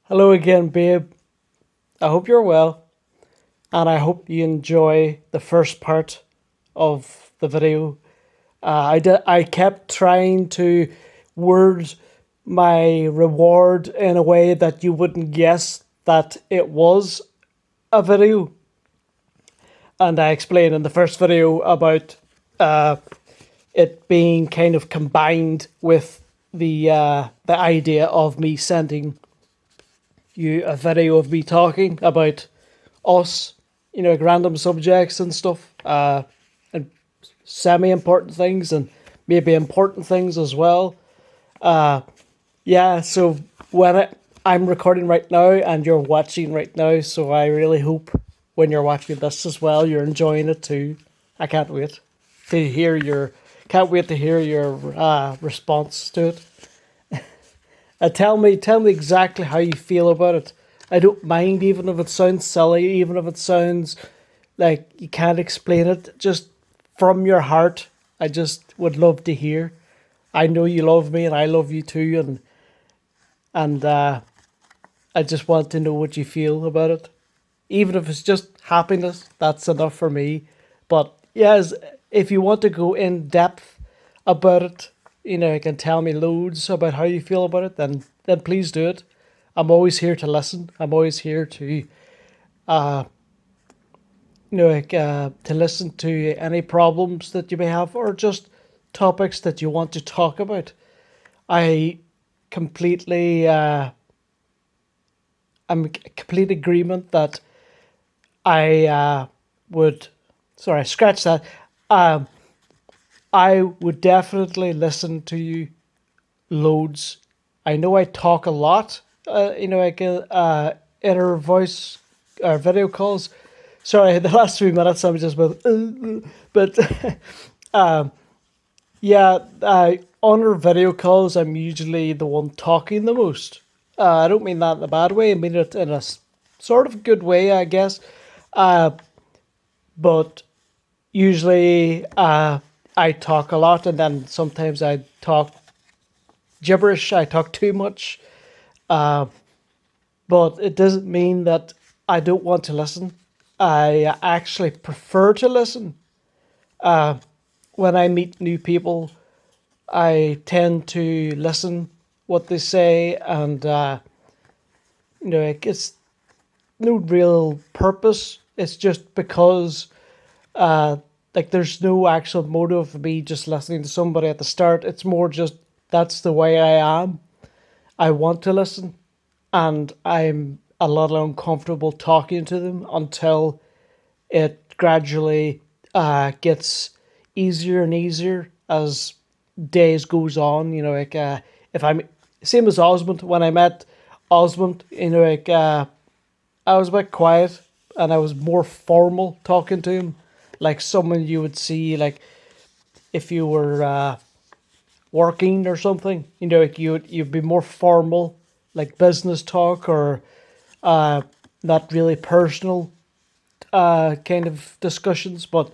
Hello again, babe. I hope you're well, and I hope you enjoy the first part of the video. I kept trying to word my reward in a way that you wouldn't guess that it was a video, and I explained in the first video about uh, it being kind of combined with the idea of me sending you a video of me talking about us, like random subjects and stuff, and semi-important things and maybe important things as well. Yeah, so I'm recording right now and you're watching right now, so I really hope when you're watching this as well, you're enjoying it too. I to hear your, can't wait to hear your response to it. Tell me exactly how you feel about it. I don't mind even if it sounds silly, even if it sounds like you can't explain it. Just from your heart, I just would love to hear. I know you love me, and I love you too, and I just want to know what you feel about it. Even if it's just happiness, that's enough for me. But yes, if you want to go in depth about it, you can tell me loads about how you feel about it, then please do it. I'm always here to listen. I'm always here to to listen to any problems that you may have or just topics that you want to talk about. I completely I'm in complete agreement that I would, sorry, scratch that. Um, I would definitely listen to you loads. I know I talk a lot, like inner voice or video calls. Sorry, the last 3 minutes I'm just with, but yeah, on our video calls I'm usually the one talking the most. I don't mean that in a bad way. I mean it in a sort of good way, I guess. But usually I talk a lot, and then sometimes I talk gibberish. I talk too much, but it doesn't mean that I don't want to listen. I actually prefer to listen. When I meet new people, I tend to listen what they say, and it's no real purpose. It's just because like there's no actual motive for me just listening to somebody at the start. It's more just that's the way I am. I want to listen, and I'm a little uncomfortable talking to them until it gradually gets easier and easier as days goes on. If I'm same as Osmond, when I met Osmond, I was a bit quiet and I was more formal talking to him, like someone you would see like if you were working or something. Like you'd be more formal, like business talk or not really personal kind of discussions. But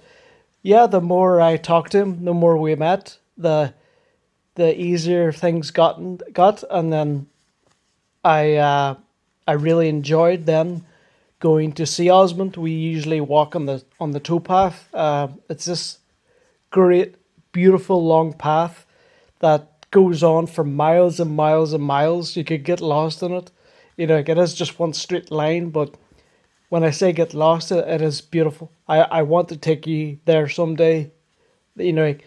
yeah, the more I talked to him, the more we met, the easier things got, and then I really enjoyed then going to see Osmond. We usually walk on the towpath. It's this great, beautiful long path that goes on for miles and miles and miles. You could get lost in it. Like it is just one straight line, but when I say get lost, it is beautiful. I want to take you there someday. Like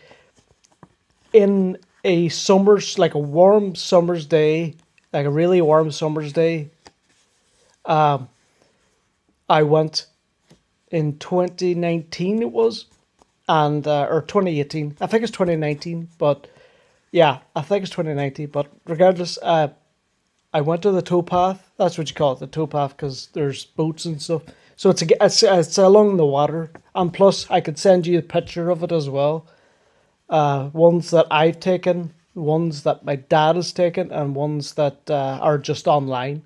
in a summer's, like a warm summer's day, like a really warm summer's day, I went in 2019 it was, and or 2018. I think it's 2019, but yeah, I think it's 2019. But regardless, I went to the towpath. That's what you call it, the towpath, because there's boats and stuff. So it's along the water, and plus I could send you a picture of it as well. Ones that I've taken, ones that my dad has taken, and ones that are just online,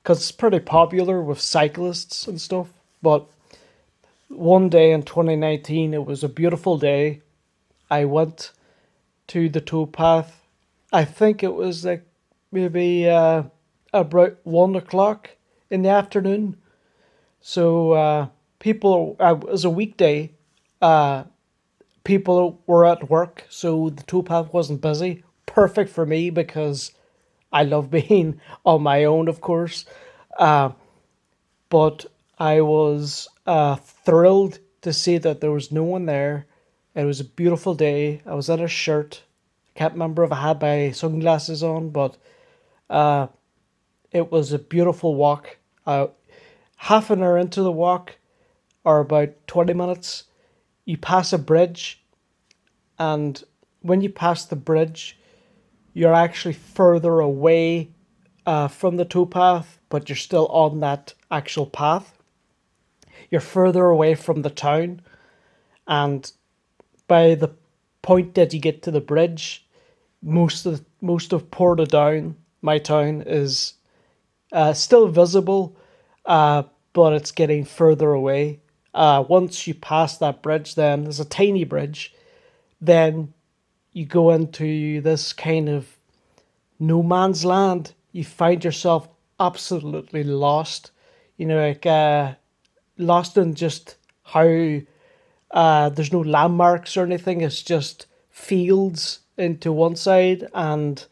because it's pretty popular with cyclists and stuff. But one day in 2019, it was a beautiful day. I went to the towpath. I think it was like maybe about 1 o'clock in the afternoon. So people, it was a weekday. Uh, People were at work, so the towpath wasn't busy. Perfect for me because I love being on my own, of course. Uh, but I was thrilled to see that there was no one there. It was a beautiful day. I was in a shirt. I can't remember if I had my sunglasses on, but it was a beautiful walk. Half an hour into the walk, or about 20 minutes, you pass a bridge, and when you pass the bridge, you're actually further away from the towpath, but you're still on that actual path. You're further away from the town, and by the point that you get to the bridge, most of Portadown, my town, is still visible, uh, but it's getting further away. Once you pass that bridge, then there's a tiny bridge. Then you go into this kind of no man's land. You find yourself absolutely lost. Lost in just how there's no landmarks or anything. It's just fields into one side and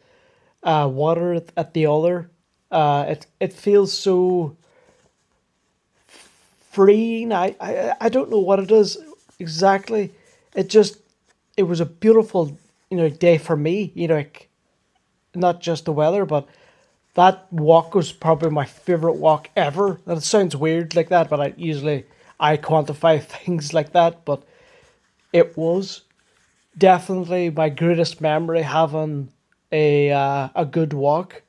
water at the other. It feels so freeing. I don't know what it is exactly. It just it was a beautiful day for me. Not just the weather, but that walk was probably my favorite walk ever. And it sounds weird like that, but I quantify things like that. But it was definitely my greatest memory having a good walk,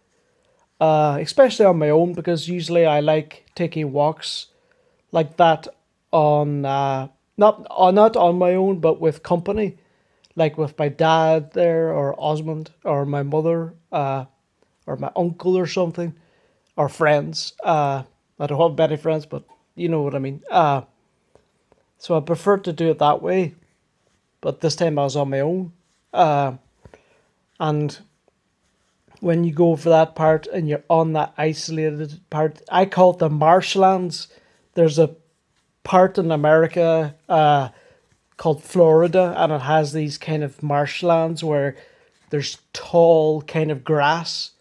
especially on my own because usually I like taking walks like that on not on my own but with company, like with my dad there or Osmond or my mother or my uncle or something or friends. I don't have many friends, but you know what I mean. So I prefer to do it that way, but this time I was on my own. And when you go over that part and you're on that isolated part, I call it the marshlands. There's a part in America called Florida, and it has these kind of marshlands where there's tall kind of grass,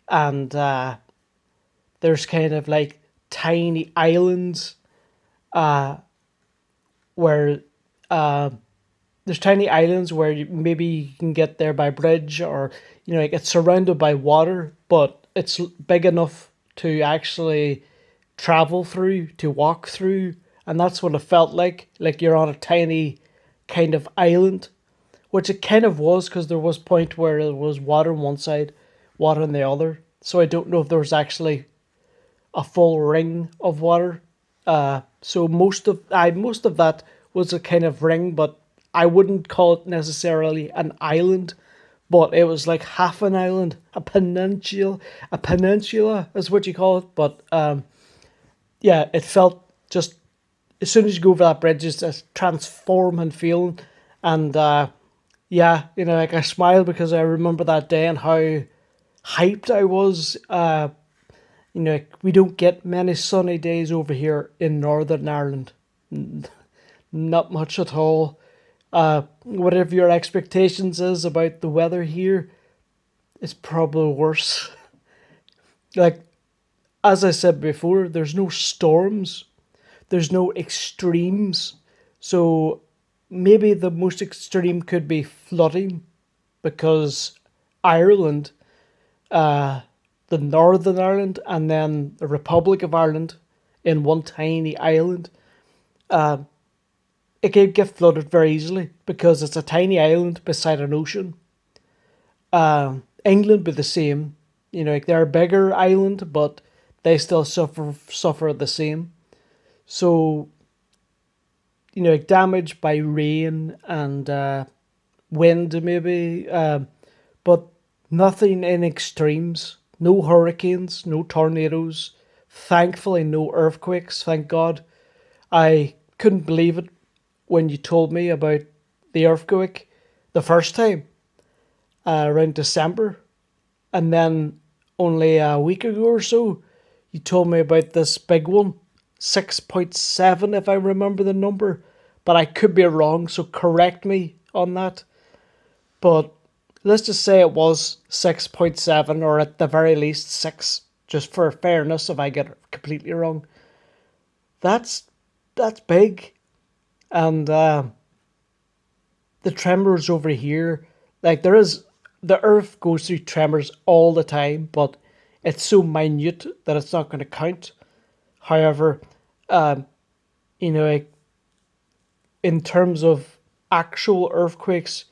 and there's kind of like tiny islands where there's tiny islands where maybe you can get there by bridge or like it's surrounded by water, but it's big enough to actually travel through, to walk through, and that's what it felt like you're on a tiny kind of island, which it kind of was because there was point where there was water on one side, water on the other. So I don't know if there was actually a full ring of water. So most of that was a kind of ring, but I wouldn't call it necessarily an island, but it was like half an island, a peninsula is what you call it. But yeah, it felt just as soon as you go over that bridge, it's a transforming feeling, and yeah, like I smiled because I remember that day and how hyped I was. Like, we don't get many sunny days over here in Northern Ireland. Not much at all. Whatever your expectations is about the weather here, it's probably worse. Like, as I said before, there's no storms, there's no extremes. So maybe the most extreme could be flooding because Ireland, the Northern Ireland, and then the Republic of Ireland in one tiny island, it could get flooded very easily because it's a tiny island beside an ocean. England be the same. Like they're a bigger island, but they still suffer the same. So like damage by rain and wind maybe, but nothing in extremes. No hurricanes, no tornadoes. Thankfully, no earthquakes. Thank God. I couldn't believe it when you told me about the earthquake the first time around December, and then only a week ago or so. You told me about this big one, 6.7 if I remember the number, but I could be wrong, so correct me on that. But let's just say it was 6.7 or at the very least 6, just for fairness if I get it completely wrong. That's that's big. And the tremors over here, like there is, the earth goes through tremors all the time, but it's so minute that it's not going to count. However, um, you know, like in terms of actual earthquakes,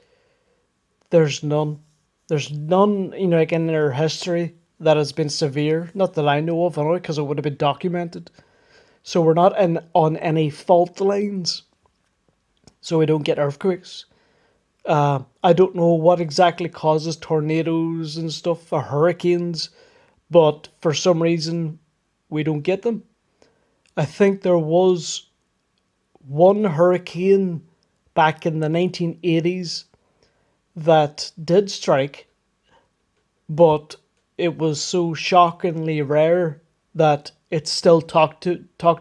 there's none. There's none, like in their history that has been severe. Not that I know of, anyway, because it would have been documented. So we're not in on any fault lines, so we don't get earthquakes. I don't know what exactly causes tornadoes and stuff or hurricanes, but for some reason we don't get them. I think there was one hurricane back in the 1980s that did strike, but it was so shockingly rare that it's still talked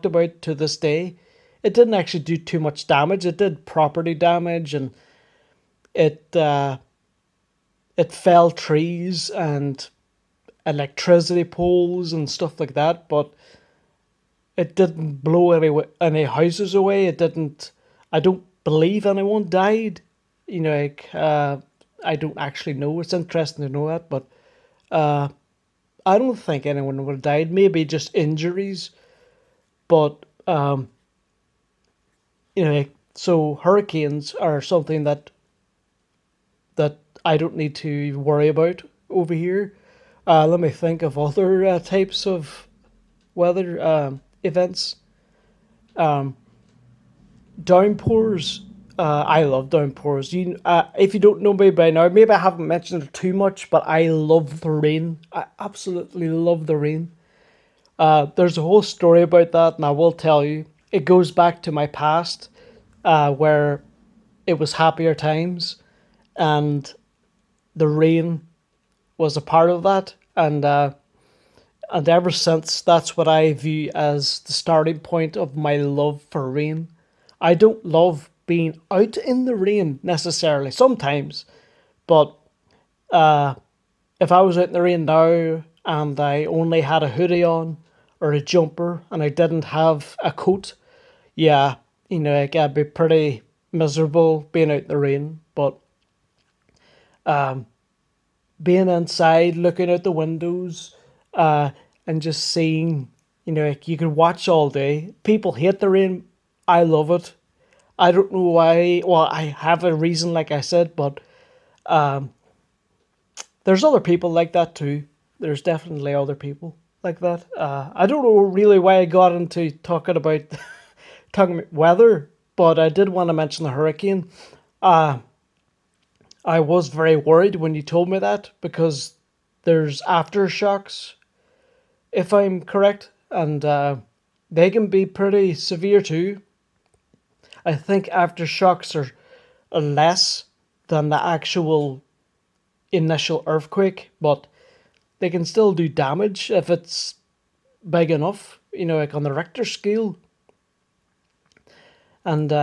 about to this day. It didn't actually do too much damage. It did property damage, and it it fell trees and electricity poles and stuff like that, but it didn't blow any houses away. It didn't. I don't believe anyone died. Like I don't actually know. It's interesting to know that, but uh, I don't think anyone would have died. Maybe just injuries, but like, so hurricanes are something that I don't need to worry about over here. Let me think of other types of weather events. Um, Downpours. I love downpours. If you don't know me by now, maybe I haven't mentioned it too much, but I love the rain. I absolutely love the rain. There's a whole story about that, and I will tell you. It goes back to my past, where it was happier times, and the rain was a part of that, and ever since, that's what I view as the starting point of my love for rain. I don't love being out in the rain necessarily, sometimes, but if I was out in the rain now and I only had a hoodie on or a jumper and I didn't have a coat, yeah, like I'd be pretty miserable being out in the rain. But being inside, looking out the windows, and just seeing, like you can watch all day. People hate the rain. I love it. I don't know why. Well, I have a reason, like I said, but there's other people like that too. There's definitely other people like that. I don't know really why I got into talking about weather, but I did want to mention the hurricane. I was very worried when you told me that because there's aftershocks, if I'm correct, and they can be pretty severe too. I think aftershocks are less than the actual initial earthquake, but they can still do damage if it's big enough, like on the Richter scale. And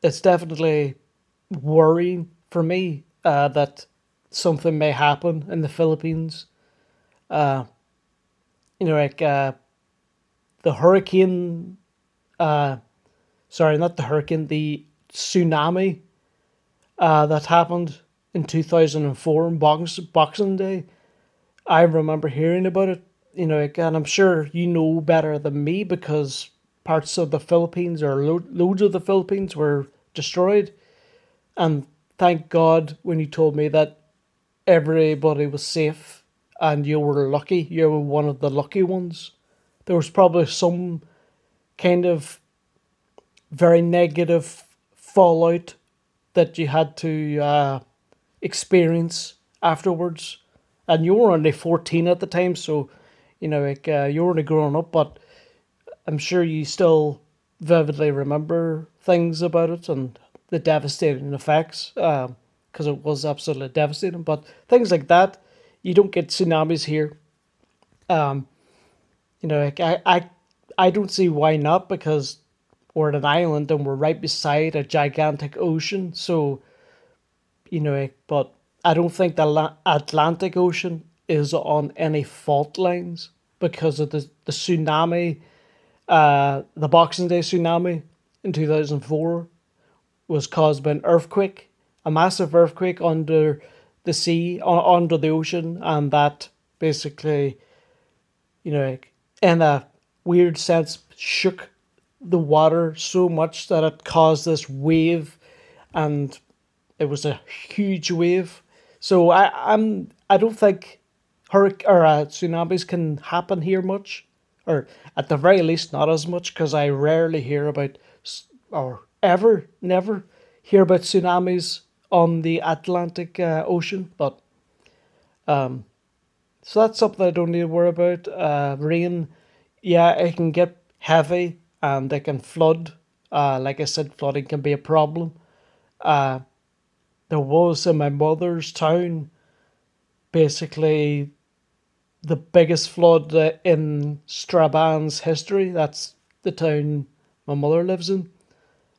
it's definitely worrying for me that something may happen in the Philippines. Uh, like the hurricane, uh, sorry, not the hurricane, the tsunami that happened in 2004 on Boxing Day. I remember hearing about it, like, and I'm sure you know better than me because parts of the Philippines or loads of the Philippines were destroyed. And thank God when you told me that everybody was safe and you were lucky, you were one of the lucky ones. There was probably some kind of very negative fallout that you had to experience afterwards. And you were only 14 at the time, so like you were only growing up, but I'm sure you still vividly remember things about it and the devastating effects, because it was absolutely devastating. But things like that, you don't get tsunamis here. I don't see why not, because we're an island and we're right beside a gigantic ocean. So, but I don't think the Atlantic Ocean is on any fault lines because of the tsunami, the Boxing Day tsunami in 2004 was caused by an earthquake, a massive earthquake under the sea, under the ocean, and that basically, like, in a weird sense, shook the water so much that it caused this wave, and it was a huge wave. So I don't think hurricane or tsunamis can happen here much, or at the very least not as much, because I rarely hear about or ever never hear about tsunamis on the Atlantic Ocean. But so that's something I don't need to worry about. Rain, yeah, it can get heavy and it can flood. Like I said, flooding can be a problem. There was in my mother's town basically the biggest flood in Strabhan's history. That's the town my mother lives in.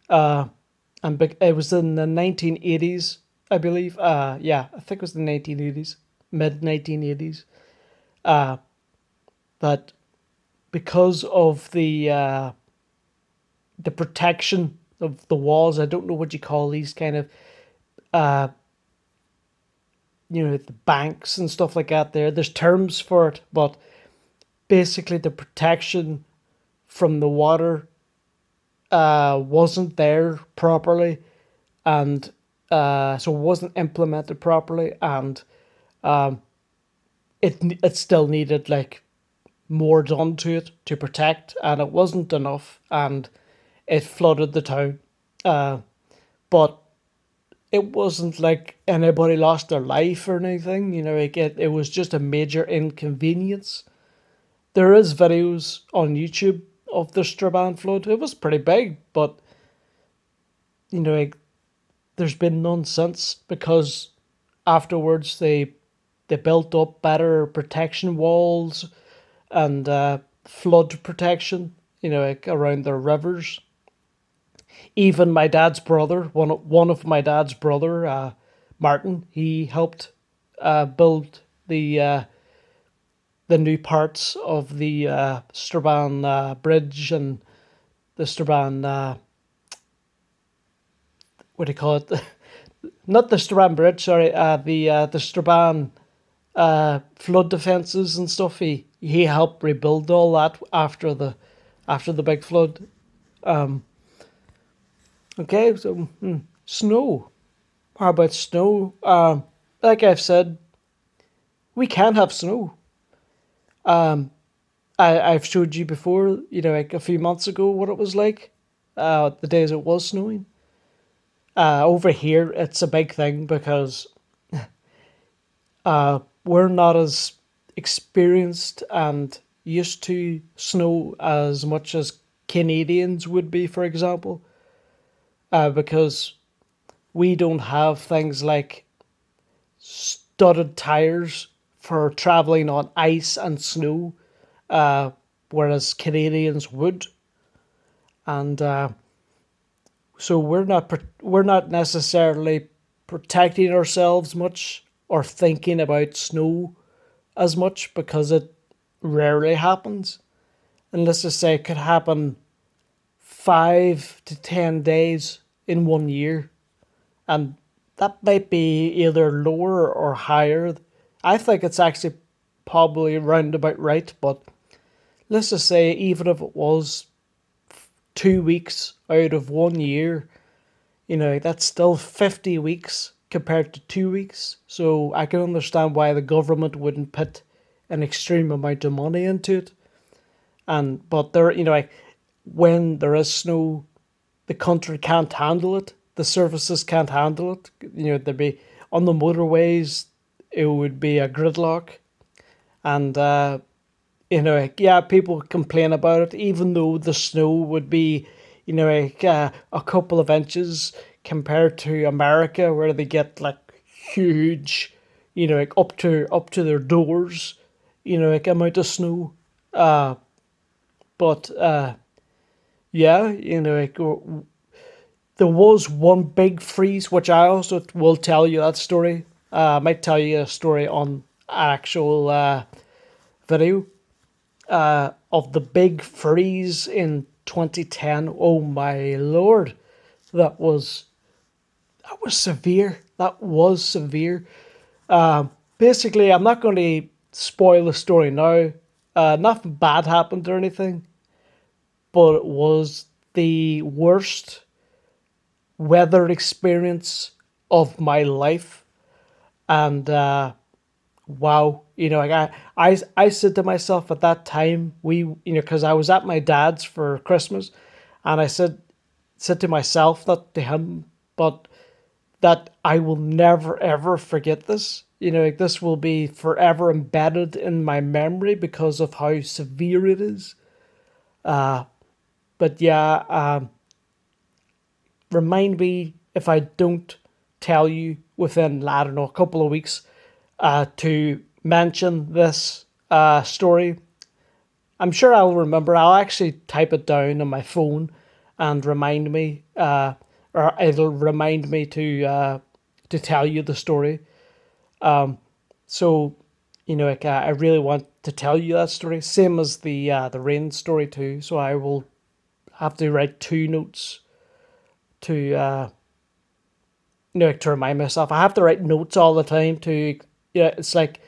And it was in the 1980s, I believe. Yeah, I think it was the 1980s, mid 1980s. That because of the protection of the walls, I don't know what you call these kind of the banks and stuff like that. There's terms for it, but basically the protection from the water wasn't there properly, and so it wasn't implemented properly, and it still needed like more done to it to protect, and it wasn't enough, and it flooded the town. But it wasn't like anybody lost their life or anything. It was just a major inconvenience. There is videos on YouTube of the Strabane flood. It was pretty big, but you know, like, there's been none since, because afterwards they built up better protection walls and flood protection. Like around their rivers. Even my dad's brother, one of my dad's brother, Martin, he helped build the new parts of the Strabane bridge and the Strabane what do you call it? Not the Strabane bridge, sorry. The Strabane flood defenses and stuff. He helped rebuild all that after the big flood. Okay, so snow. How about snow? Like I've said, we can have snow. I've showed you before, like a few months ago, what it was like. The days it was snowing. Over here, it's a big thing because we're not as experienced and used to snow as much as Canadians would be, for example, because we don't have things like studded tires for traveling on ice and snow, whereas Canadians would, and so we're not necessarily protecting ourselves much or thinking about snow as much because it rarely happens. And let's just say it could happen 5 to 10 days in one year, and that might be either lower or higher. I think it's actually probably round about right, but let's just say even if it was 2 weeks out of one year, that's still 50 weeks compared to 2 weeks. So I can understand why the government wouldn't put an extreme amount of money into it. But there, like, when there is snow, the country can't handle it. The services can't handle it. There'd be on the motorways, it would be a gridlock, and like, yeah, people complain about it, even though the snow would be, like a couple of inches compared to America, where they get like huge, like up to their doors. like amount of snow. Uh, but yeah, there was one big freeze, which I also will tell you that story. I might tell you a story on actual video of the big freeze in 2010. Oh my lord, that was that was severe. That was severe. Basically, I'm not going to spoil the story now. Nothing bad happened or anything, but it was the worst weather experience of my life. And wow, I said to myself at that time, because I was at my dad's for Christmas, and I said to myself, not to him, but that I will never ever forget this. Like this will be forever embedded in my memory because of how severe it is. But yeah, remind me if I don't tell you within, I don't know, a couple of weeks to mention this story. I'm sure I'll remember. I'll actually type it down on my phone and remind me, or it'll remind me to tell you the story. So, like I really want to tell you that story. Same as the rain story too. So I will have to write two notes to like to remind myself. I have to write notes all the time to. Yeah, it's like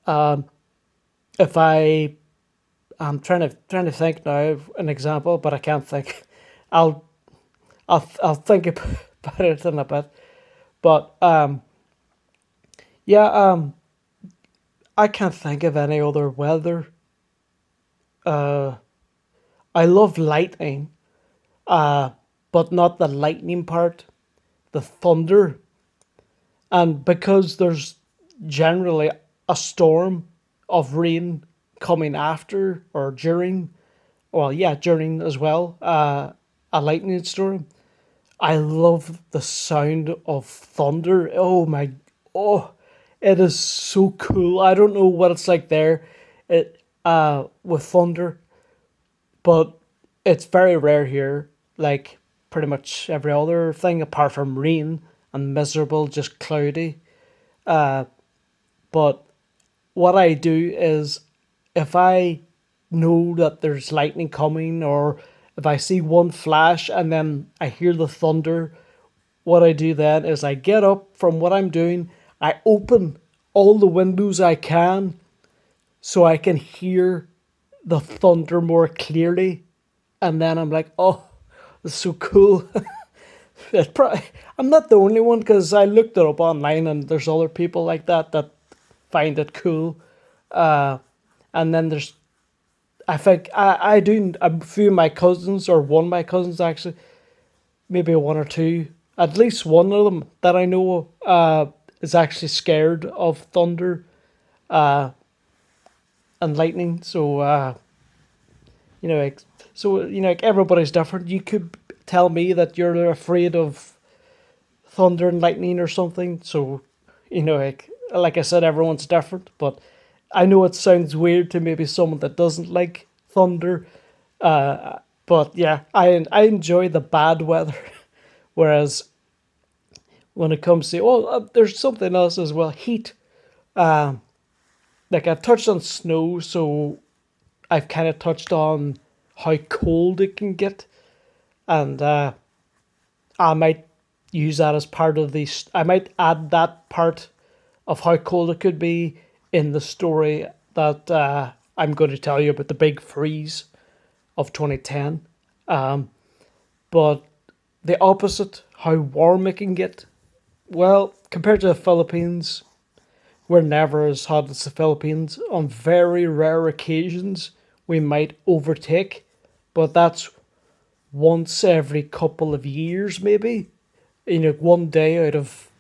if I'm trying to think now of an example, but I can't think. I'll I'll think about it in a bit. But yeah, I can't think of any other weather. I love lightning, but not the lightning part, the thunder. And because there's generally a storm of rain coming after or during, well, yeah, during as well, a lightning storm. I love the sound of thunder. Oh, it is so cool. I don't know what it's like there, with thunder, but it's very rare here. Like pretty much every other thing apart from rain and miserable, just cloudy. But what I do is if I know that there's lightning coming or if I see one flash and then I hear the thunder, what I do then is I get up from what I'm doing, I open all the windows I can so I can hear the thunder more clearly. And then I'm like, oh, it's so cool. Probably, I'm not the only one because I looked it up online and there's other people like that find it cool. And then there's, I think, I do a few of my cousins, or one of my cousins actually, maybe one or two, at least one of them that I know is actually scared of thunder and lightning. So, like, like everybody's different. You could tell me that you're afraid of thunder and lightning or something. So, like I said, everyone's different. But I know it sounds weird to maybe someone that doesn't like thunder. But yeah, I enjoy the bad weather, whereas when it comes to there's something else as well, heat. Like I've touched on snow, so I've kind of touched on how cold it can get, and I might use that as part of the. I might add that part of how cold it could be in the story that I'm going to tell you about the big freeze of 2010. But the opposite, how warm it can get. Well, compared to the Philippines, we're never as hot as the Philippines. On very rare occasions, we might overtake, but that's once every couple of years, maybe. One day out of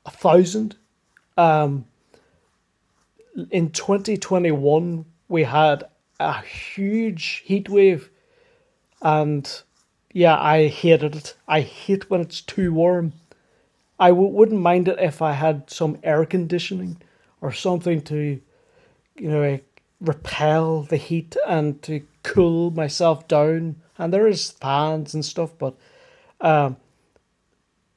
1,000. In 2021, we had a huge heat wave, and yeah, I hated it. I hate when it's too warm. I wouldn't mind it if I had some air conditioning or something to repel the heat and to cool myself down. And there is fans and stuff, but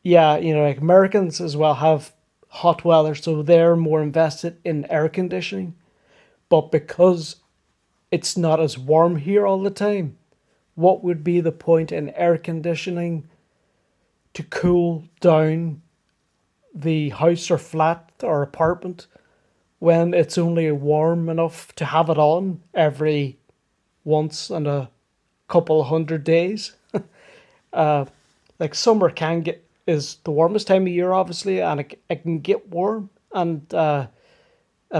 yeah, like Americans as well have hot weather, so they're more invested in air conditioning. But because it's not as warm here all the time, what would be the point in air conditioning to cool down the house or flat or apartment when it's only warm enough to have it on every once in a couple 100 days? Like summer can get is the warmest time of year, obviously, and it can get warm and a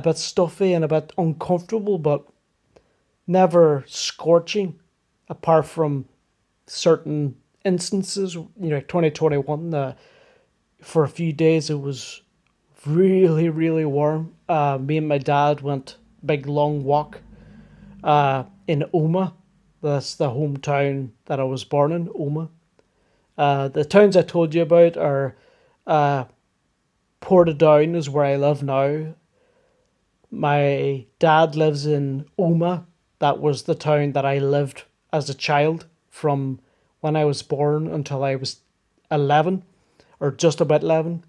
bit stuffy and a bit uncomfortable, but never scorching, apart from certain instances. Like 2021, for a few days it was really, really warm. Me and my dad went big long walk in Oma. That's the hometown that I was born in, Oma. The towns I told you about are Portadown is where I live now. My dad lives in Oma. That was the town that I lived as a child from when I was born until I was 11 or just about 11.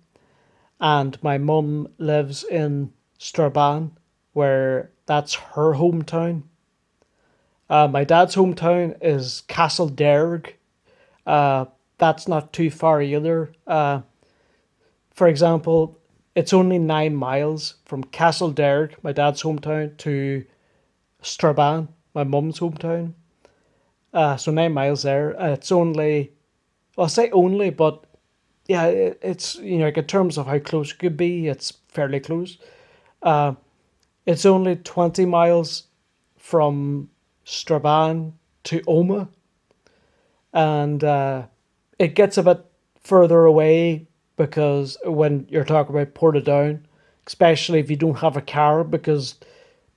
And my mum lives in Strabane, where that's her hometown. My dad's hometown is Castlederg. Uh, that's not too far either. For example, it's only 9 miles from Castlederg, my dad's hometown, to Strabane, my mum's hometown. So 9 miles there. It's only, well, I say only, but yeah, it's like in terms of how close it could be, it's fairly close. It's only 20 miles from Strabane to Oma, and it gets a bit further away because when you're talking about Portadown, especially if you don't have a car, because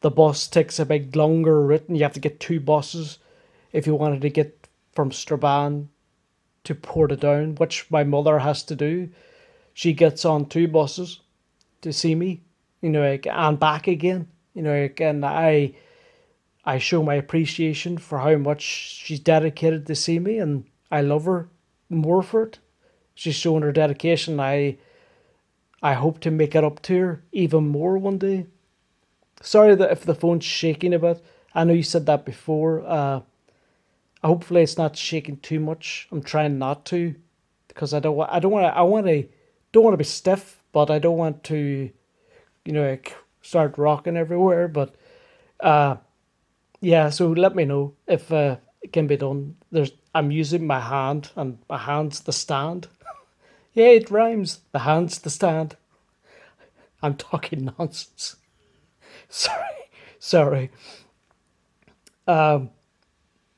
the bus takes a big longer route and you have to get two buses if you wanted to get from Strabane to Portadown, which my mother has to do. She gets on two buses to see me, like, and back again. Like, and I show my appreciation for how much she's dedicated to see me, and I love her more for it. She's showing her dedication. I hope to make it up to her even more one day. Sorry that if the phone's shaking a bit. I know you said that before. Hopefully it's not shaking too much. I'm trying not to, because I don't want to. Don't want to be stiff, but I don't want to, like, start rocking everywhere. But yeah. So let me know if it can be done. I'm using my hand, and my hand's the stand. Yeah, it rhymes. The hand's the stand. I'm talking nonsense. Sorry, sorry.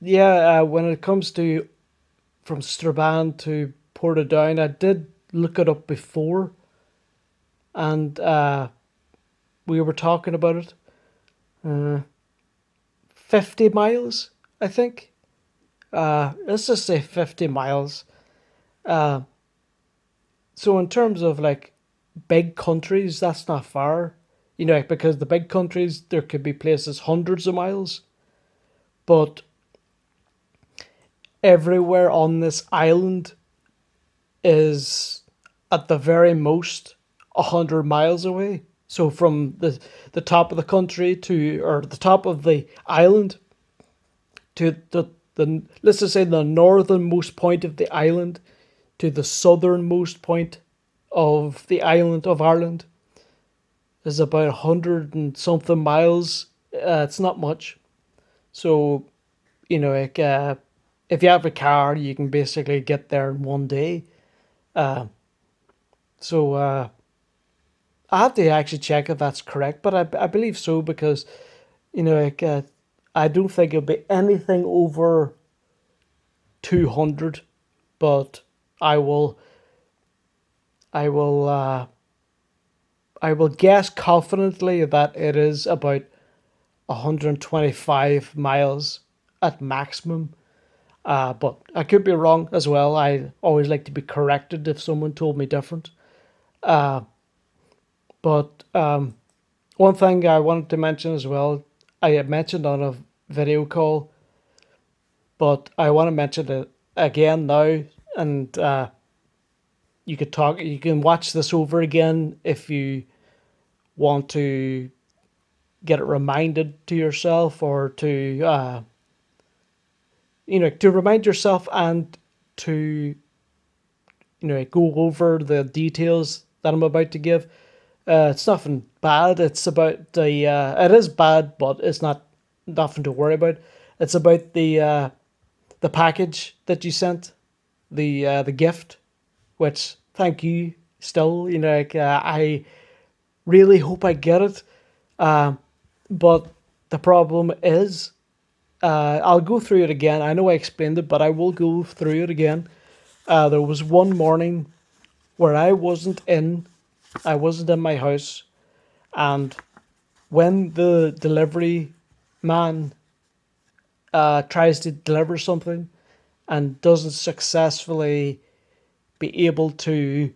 Yeah, when it comes to from Strabane to Portadown, I did look it up before, and we were talking about it. Uh, 50 miles, I think. Let's just say 50 miles. Uh, so in terms of like big countries, that's not far. Because the big countries, there could be places hundreds of miles, but everywhere on this island is at the very most 100 miles away. So from the top of the country to, or the top of the island to the let's just say the northernmost point of the island to the southernmost point of the island of Ireland is about 100 and something miles. It's not much. So, like, if you have a car, you can basically get there in one day. Uh, so I have to actually check if that's correct, but I believe so, because like, I don't think it'll be anything over 200, but I will I will I will guess confidently that it is about 125 miles at maximum. But I could be wrong as well. I always like to be corrected if someone told me different. But One thing I wanted to mention as well, I had mentioned on a video call, but I want to mention it again now, and you can watch this over again if you want to get it reminded to yourself, or to to remind yourself, and to go over the details that I'm about to give. It's nothing bad. It's about the. It is bad, but it's not nothing to worry about. It's about the package that you sent, the gift, which thank you. Still, I really hope I get it. But the problem is, I'll go through it again. I know I explained it, but I will go through it again. There was one morning where I wasn't in my house, and when the delivery man tries to deliver something and doesn't successfully be able to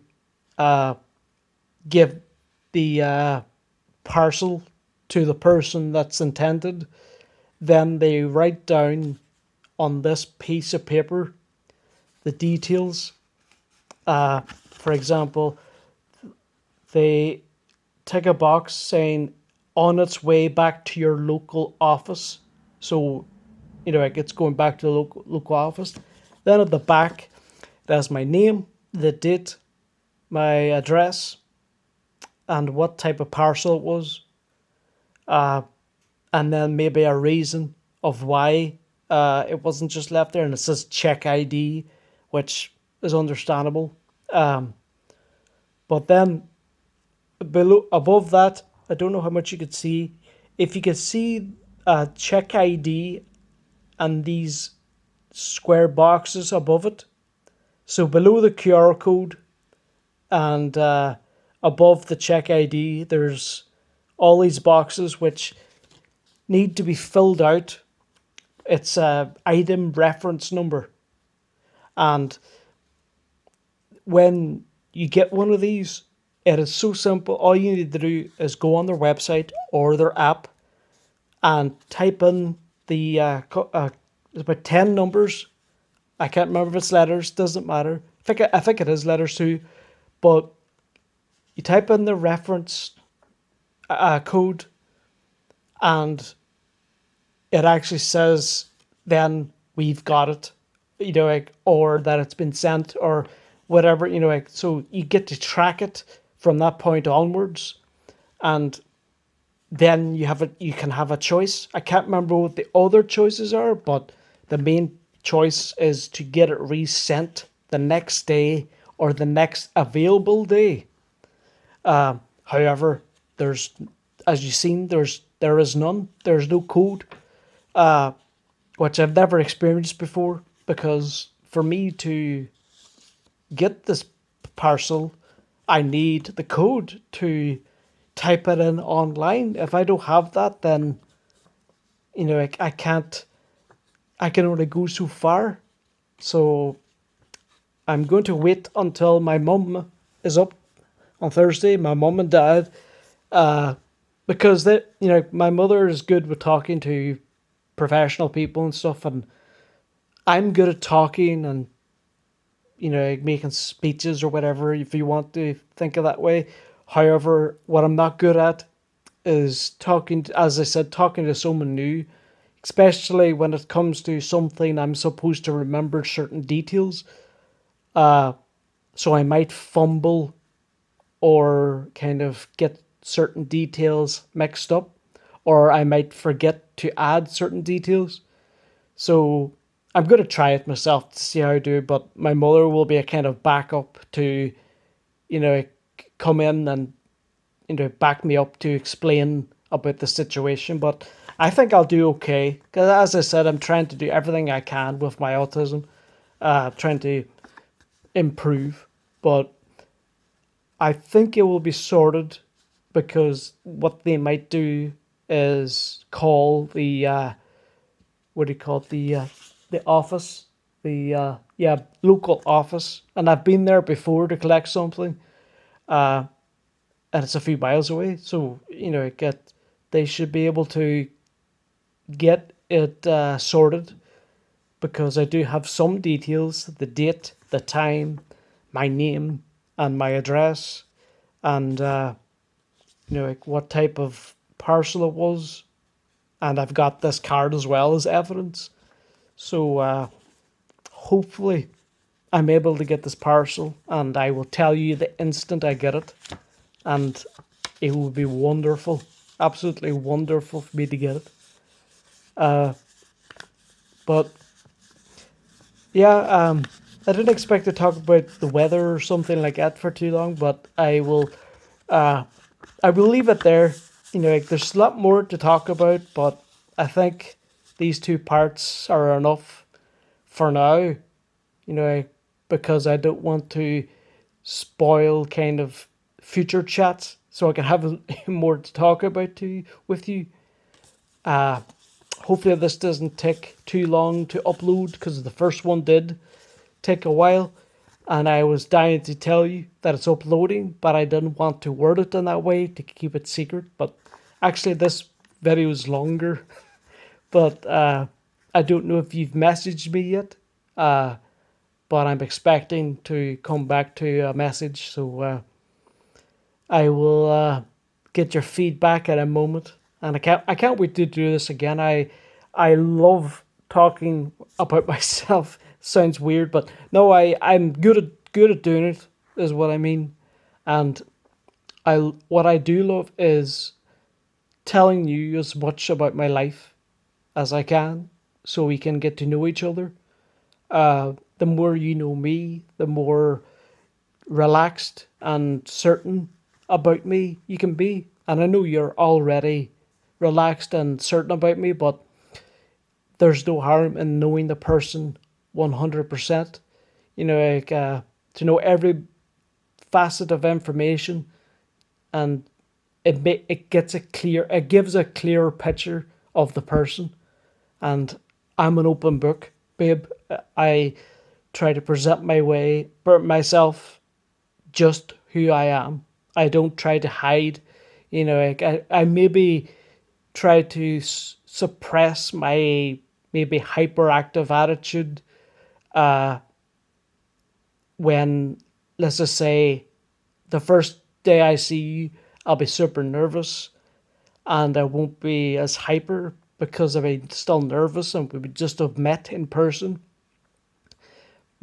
give the parcel to the person that's intended, then they write down on this piece of paper the details. For example, they tick a box saying on its way back to your local office. So, like it's going back to the local office. Then at the back, it has my name, the date, my address, and what type of parcel it was. And then maybe a reason of why it wasn't just left there. And it says check ID, which is understandable. But then below, above that, I don't know how much you could see. If you could see check ID and these square boxes above it. So below the QR code and above the check ID, there's all these boxes which need to be filled out. It's a item reference number. And when you get one of these, it is so simple. All you need to do is go on their website or their app and type in the it's about 10 numbers. I can't remember if it's letters, doesn't matter. I think it is letters too. But you type in the reference code, and it actually says then we've got it, or that it's been sent, or whatever, so you get to track it from that point onwards. And then you can have a choice. I can't remember what the other choices are, but the main choice is to get it resent the next day or the next available day. However, there's, as you've seen, there is none. There's no code, which I've never experienced before. Because for me to get this parcel, I need the code to type it in online. If I don't have that, then I can't. I can only go so far. So I'm going to wait until my mum is up on Thursday. My mum and dad, because my mother is good with talking to professional people and stuff, and I'm good at talking and making speeches or whatever, if you want to think of that way. However, what I'm not good at is talking, as I said, talking to someone new, especially when it comes to something I'm supposed to remember certain details. So I might fumble or kind of get certain details mixed up, or I might forget to add certain details. So I'm going to try it myself to see how I do, but my mother will be a kind of backup to, you know, come in and, back me up to explain about the situation. But I think I'll do okay. Because as I said, I'm trying to do everything I can with my autism, trying to improve. But I think it will be sorted, because what they might do is call the, what do you call it, the office, the local office, and I've been there before to collect something. and it's a few miles away. So they should be able to get it sorted, because I do have some details: the date, the time, my name, and my address, and like what type of parcel it was, and I've got this card as well as evidence. So hopefully I'm able to get this parcel, and I will tell you the instant I get it, and it will be wonderful, absolutely wonderful for me to get it. But yeah, I didn't expect to talk about the weather or something like that for too long, but uh, I will leave it there. Like, there's a lot more to talk about, but I think these two parts are enough for now. Because I don't want to spoil kind of future chats, so I can have more to talk about with you. Uh, Hopefully this doesn't take too long to upload, because the first one did take a while, and I was dying to tell you that it's uploading, but I didn't want to word it in that way to keep it secret. But actually, this video is longer. But I don't know if you've messaged me yet. But I'm expecting to come back to a message, so I will get your feedback in a moment. And I can't wait to do this again. I love talking about myself. Sounds weird, but no, I'm good at doing it, is what I mean. And what I do love is telling you as much about my life as I can, so we can get to know each other. The more you know me, the more relaxed and certain about me you can be. And I know you're already relaxed and certain about me, but there's no harm in knowing the person 100%. Like, to know every facet of information, and it gives a clearer picture of the person. And I'm an open book, babe. I try to present myself just who I am. I don't try to hide. Like, I maybe try to suppress my maybe hyperactive attitude when, let's just say, the first day I see you, I'll be super nervous, and I won't be as hyper because I'll be still nervous and we would just have met in person.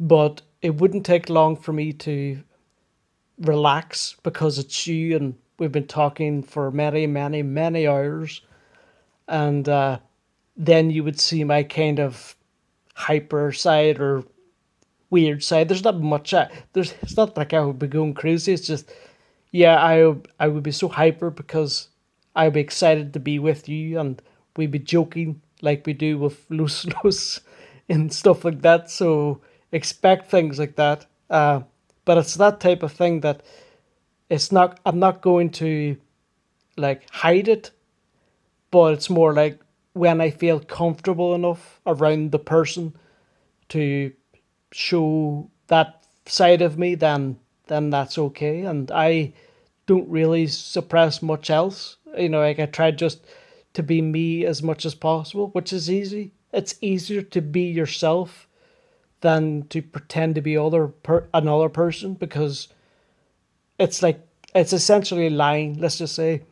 But it wouldn't take long for me to relax, because it's you, and we've been talking for many, many, many hours. And then you would see my kind of hyper side or weird side. There's not much. It's not like I would be going crazy. It's just, yeah, I would be so hyper because I'd be excited to be with you, and we'd be joking like we do with Los Los and stuff like that. So expect things like that. But it's that type of thing that it's not. I'm not going to like hide it, but it's more like when I feel comfortable enough around the person to show that side of me, then that's okay. And I don't really suppress much else. Like, I try just to be me as much as possible, which is easy. It's easier to be yourself than to pretend to be another person, because it's like it's essentially lying. Let's just say.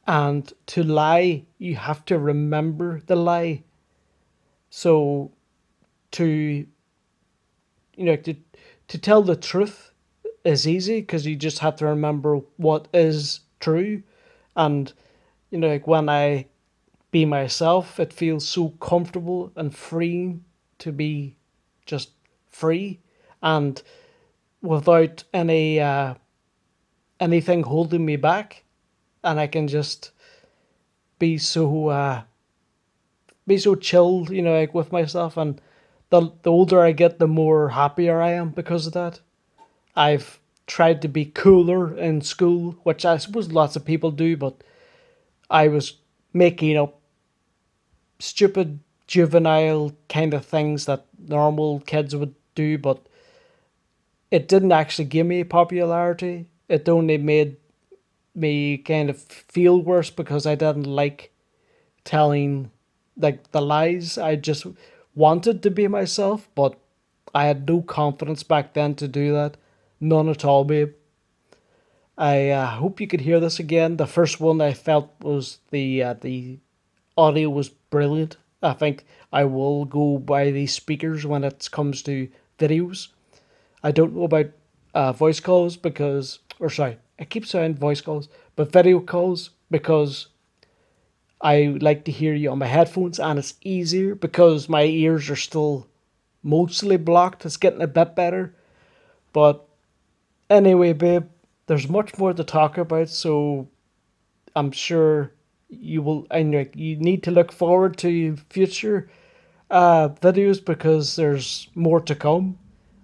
And to lie, you have to remember the lie. So to to tell the truth is easy, because you just have to remember what is true. And like, when I be myself, it feels so comfortable and freeing to be just free, and without anything holding me back. And I can just be so chilled, like, with myself. And the older I get, the more happier I am because of that. I've tried to be cooler in school, which I suppose lots of people do, but I was making up stupid juvenile kind of things that normal kids would do, but it didn't actually give me popularity. It only made me kind of feel worse because I didn't like telling like the lies. I just wanted to be myself, but I had no confidence back then to do that. None at all, babe. I hope you could hear this again. The first one I felt was the audio was brilliant. I think I will go by these speakers when it comes to videos. I don't know about voice calls because, or sorry, I keep saying voice calls, but video calls because I like to hear you on my headphones and it's easier because my ears are still mostly blocked. It's getting a bit better. But anyway, babe, there's much more to talk about, so I'm sure you will, and you need to look forward to future videos because there's more to come.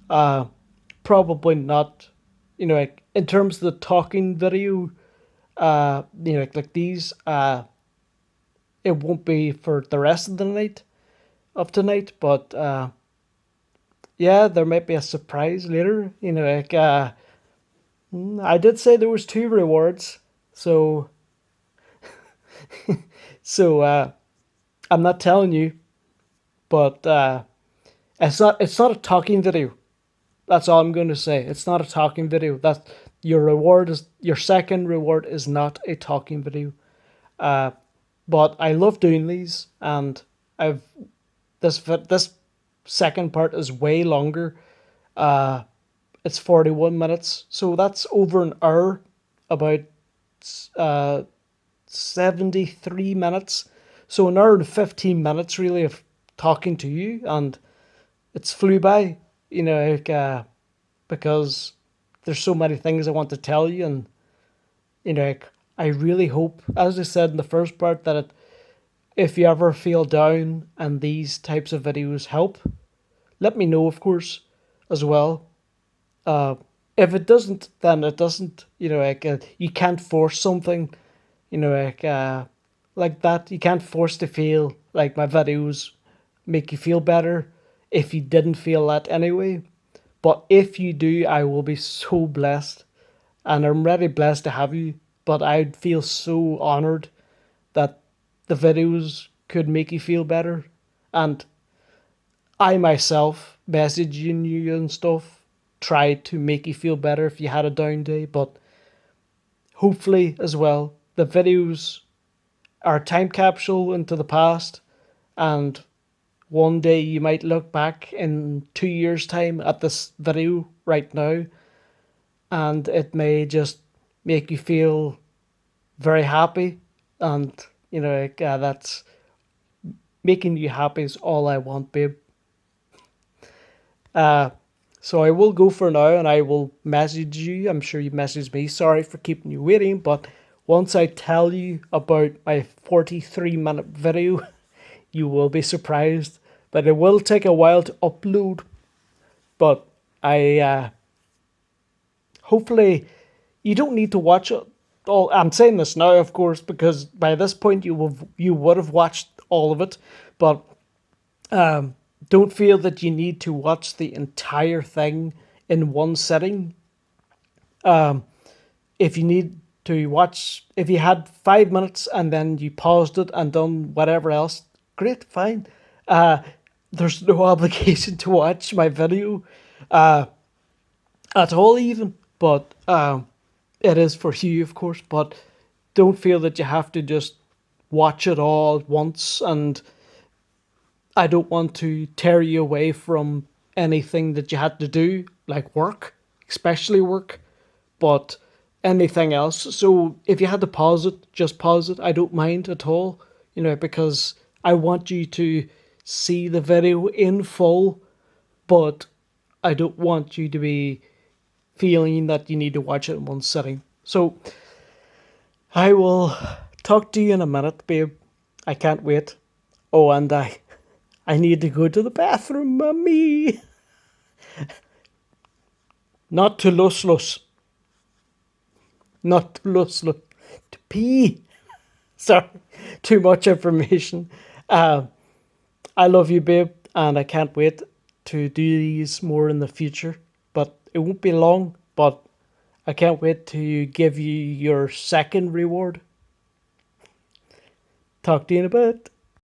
Uh, Probably not, like in terms of the talking video, like these, it won't be for the rest of the night of tonight, but yeah, there might be a surprise later. I did say there was two rewards, so so I'm not telling you, but it's not a talking video. That's all I'm going to say. It's not a talking video. That your second reward is not a talking video. Uh, but I love doing these, and I've this second part is way longer. Uh, it's 41 minutes, so that's over an hour, about uh 73 minutes. So an hour and 15 minutes really of talking to you, and it's flew by, because there's so many things I want to tell you, and I really hope, as I said in the first part, that if you ever feel down and these types of videos help, let me know, of course, as well. Uh, if it doesn't, then it doesn't. You can't force something, you know, like uh, like that. You can't force to feel like my videos make you feel better if you didn't feel that anyway. But if you do, I will be so blessed, and I'm really blessed to have you. But I'd feel so honored that the videos could make you feel better, and I myself messaging you and stuff tried to make you feel better if you had a down day. But hopefully, as well, the videos are a time capsule into the past, and one day you might look back in 2 years' time at this video right now, and it may just make you feel very happy. And, that's making you happy is all I want, babe. Uh, so I will go for now and I will message you. I'm sure you messaged me. Sorry for keeping you waiting, but once I tell you about my 43-minute video, you will be surprised. But it will take a while to upload. But I hopefully you don't need to watch it all. I'm saying this now, of course, because by this point you would have watched all of it. But don't feel that you need to watch the entire thing in one sitting. If you need to watch, if you had 5 minutes and then you paused it and done whatever else, great, fine. There's no obligation to watch my video at all, even. But it is for you, of course. But don't feel that you have to just watch it all at once. And I don't want to tear you away from anything that you had to do, like work, especially work, but anything else. So if you had to pause it, just pause it. I don't mind at all, because I want you to see the video in full, but I don't want you to be feeling that you need to watch it in one sitting. So I will talk to you in a minute, babe. I can't wait. Oh, and I need to go to the bathroom, mummy. Not to lus. Not to lus. To pee. Sorry, too much information. I love you, babe, and I can't wait to do these more in the future. But it won't be long, but I can't wait to give you your second reward. Talk to you in a bit.